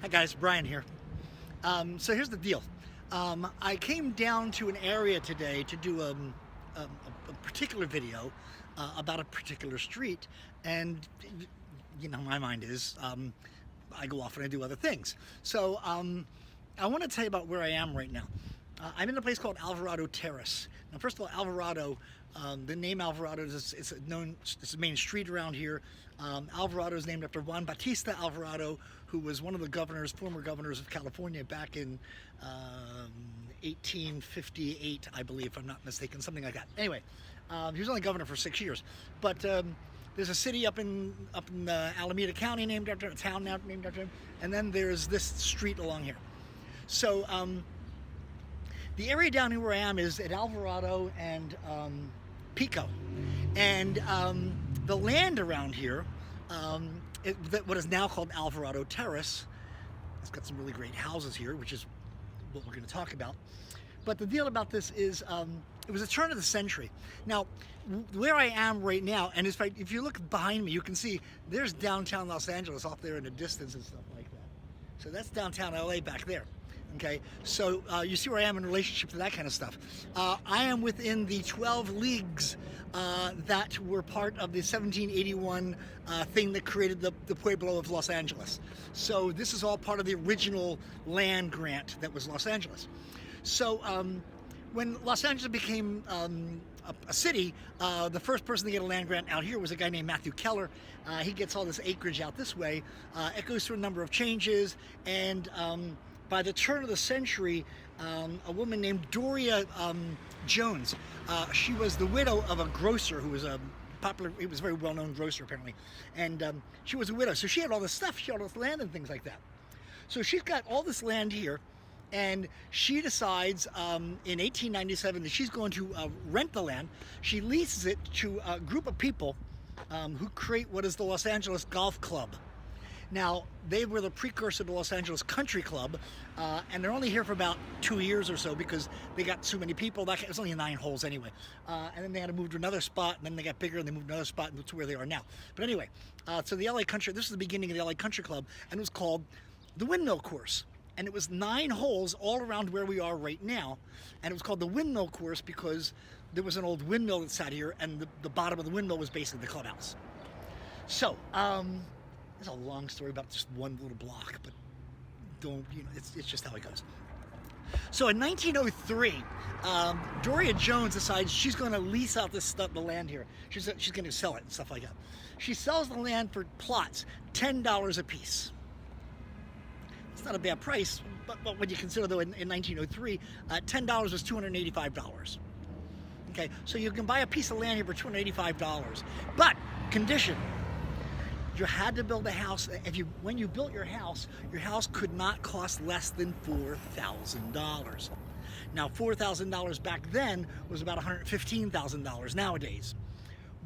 Hi guys, Brian here. So here's the deal. I came down to an area today to do a particular video about a particular street, and my mind is I go off and I do other things. So I want to tell you about where I am right now. I'm in a place called Alvarado Terrace. Now, first of all, Alvarado, the name Alvarado it's a main street around here. Alvarado is named after Juan Bautista Alvarado, who was one of the former governors of California back in 1858, I believe, if I'm not mistaken, something like that. Anyway, he was only governor for 6 years, but there's a city up in Alameda County named after, a town now named after him, and then there's this street along here. So the area down here where I am is at Alvarado and Pico, and the land around here, what is now called Alvarado Terrace, it's got some really great houses here, which is what we're going to talk about. But the deal about this is it was a turn of the century. Now, where I am right now, and if you look behind me, you can see there's downtown Los Angeles off there in the distance and stuff like that. So that's downtown LA back there. Okay, so you see where I am in relationship to that kind of stuff. I am within the 12 leagues that were part of the 1781 thing that created the Pueblo of Los Angeles. So this is all part of the original land grant that was Los Angeles. So when Los Angeles became a city, the first person to get a land grant out here was a guy named Matthew Keller. He gets all this acreage out this way. It goes through a number of changes, and by the turn of the century, a woman named Doria Jones, she was the widow of a grocer who was he was a very well-known grocer apparently, and she was a widow, so she had all this stuff, she had all this land and things like that. So she's got all this land here, and she decides in 1897 that she's going to rent the land. She leases it to a group of people who create what is the Los Angeles Golf Club. Now, they were the precursor to Los Angeles Country Club, and they're only here for about 2 years or so because they got too many people. It was only 9 holes anyway. And then they had to move to another spot, and then they got bigger, and they moved to another spot, and to where they are now. But anyway, so the LA Country, this was the beginning of the LA Country Club, and it was called the Windmill Course. And it was 9 holes all around where we are right now, and it was called the Windmill Course because there was an old windmill that sat here, and the bottom of the windmill was basically the clubhouse. So, it's a long story about just one little block, but it's just how it goes. So in 1903, Doria Jones decides she's going to lease out the land here. She's going to sell it and stuff like that. She sells the land for plots, $10 a piece. It's not a bad price, but when you consider, though, in 1903, $10 was $285. Okay, so you can buy a piece of land here for $285, but condition. You had to build a house. When you built your house could not cost less than $4,000. Now, $4,000 back then was about $115,000 nowadays.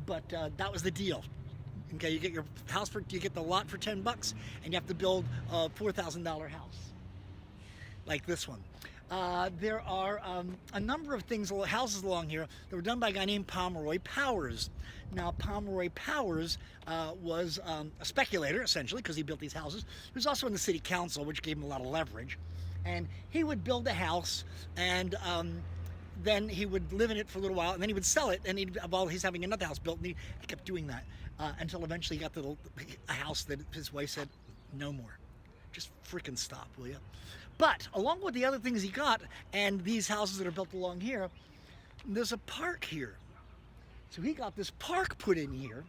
But that was the deal. Okay, you get your house you get the lot for $10, and you have to build a $4,000 house, like this one. There are a number of houses along here that were done by a guy named Pomeroy Powers. Now, Pomeroy Powers was a speculator, essentially, because he built these houses. He was also in the city council, which gave him a lot of leverage. And he would build a house, and then he would live in it for a little while, and then he would sell it, and he's having another house built, and he kept doing that until eventually he got a house that his wife said, no more. Just freaking stop, will you? But along with the other things he got, and these houses that are built along here, there's a park here. So he got this park put in here,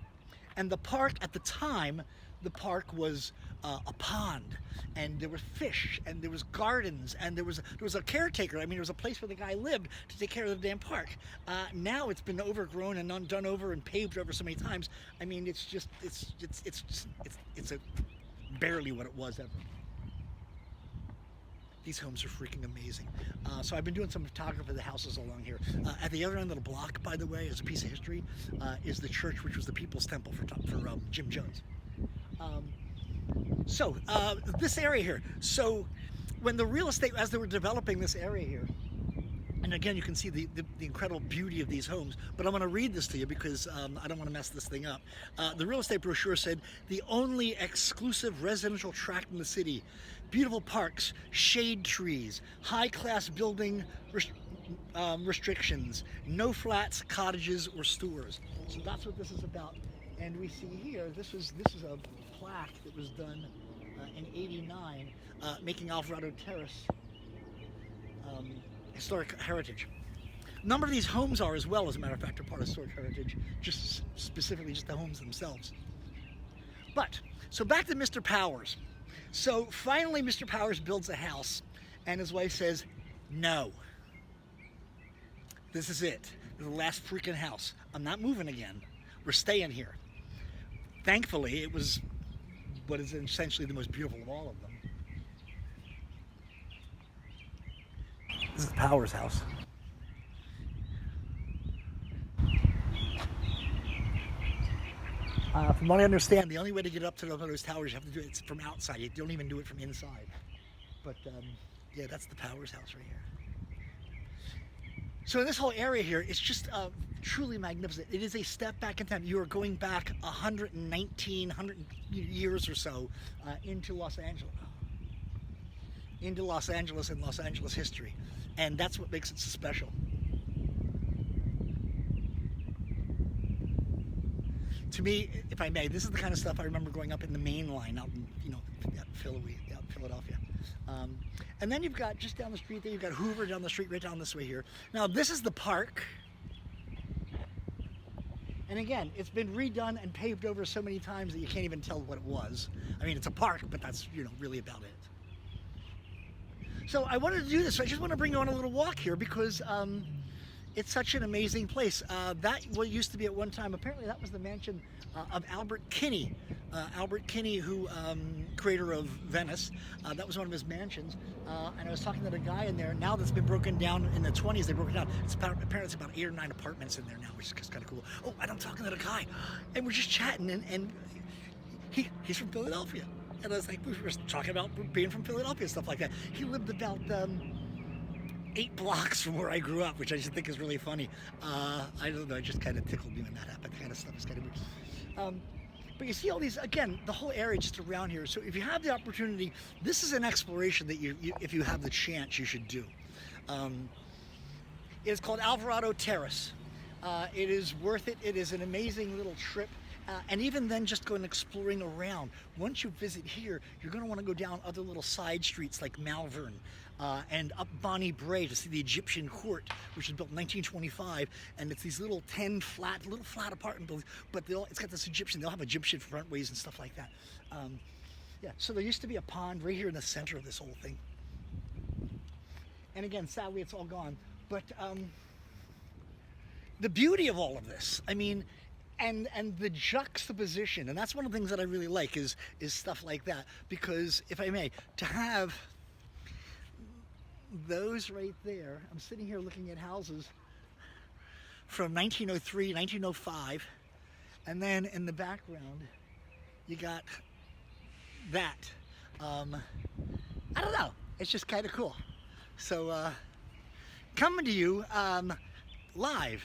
and the park at the time, the park was a pond, and there were fish, and there was gardens, and there was a caretaker. I mean, there was a place where the guy lived to take care of the damn park. Now it's been overgrown and done over and paved over so many times. I mean, it's barely what it was ever. These homes are freaking amazing. So I've been doing some photography of the houses along here. At the other end of the block, by the way, as a piece of history, is the church, which was the People's Temple for Jim Jones. So this area here. So when the real estate, as they were developing this area here, and and again, you can see the incredible beauty of these homes. But I'm going to read this to you because I don't want to mess this thing up. The real estate brochure said, the only exclusive residential tract in the city. Beautiful parks, shade trees, high-class building restrictions, no flats, cottages, or stores. So that's what this is about. And we see here, this is a plaque that was done in '89, making Alvarado Terrace historic heritage. A number of these homes are as well, as a matter of fact, are part of historic heritage, just specifically just the homes themselves. But, so back to Mr. Powers. So finally Mr. Powers builds a house and his wife says, no. This is it. This is the last freaking house. I'm not moving again. We're staying here. Thankfully, it was what is essentially the most beautiful of all of them. This is the Powers house. From what I understand, the only way to get up to those towers, you have to do it from outside. You don't even do it from inside. But yeah, that's the Powers house right here. So in this whole area here, it's just truly magnificent. It is a step back in time. You are going back 100 years or so into Los Angeles. Into Los Angeles and Los Angeles history. And that's what makes it so special. To me, if I may, this is the kind of stuff I remember growing up in the main line out in, Philadelphia. And then you've got, just down the street there, you've got Hoover down the street, right down this way here. Now, this is the park. And again, it's been redone and paved over so many times that you can't even tell what it was. I mean, it's a park, but that's, really about it. So I wanted to do this. I just want to bring you on a little walk here because it's such an amazing place. That what used to be at one time, apparently that was the mansion of Albert Kinney. Albert Kinney, who creator of Venice, that was one of his mansions. And I was talking to the guy in there. Now that's been broken down in the 20s. They broke it down. Apparently it's about 8 or 9 apartments in there now, which is kind of cool. Oh, and I'm talking to the guy, and we're just chatting, and he's from Philadelphia. And I was like, we were talking about being from Philadelphia and stuff like that. He lived about 8 blocks from where I grew up, which I just think is really funny. I don't know, it just kind of tickled me when that happened. That kind of stuff is kind of weird. But you see all these, again, the whole area just around here. So if you have the opportunity, this is an exploration that if you have the chance, you should do. It's called Alvarado Terrace. It is worth it. It is an amazing little trip. And even then, just going exploring around. Once you visit here, you're going to want to go down other little side streets like Malvern and up Bonnie Brae to see the Egyptian court, which was built in 1925. And it's these little flat apartment buildings, but it's got this Egyptian. They'll have Egyptian frontways and stuff like that. Yeah. So there used to be a pond right here in the center of this whole thing. And again, sadly, it's all gone. But the beauty of all of this, I mean. And the juxtaposition, and that's one of the things that I really like is stuff like that, because if I may, to have those right there, I'm sitting here looking at houses from 1903, 1905, and then in the background you got that. I don't know, it's just kind of cool. So coming to you live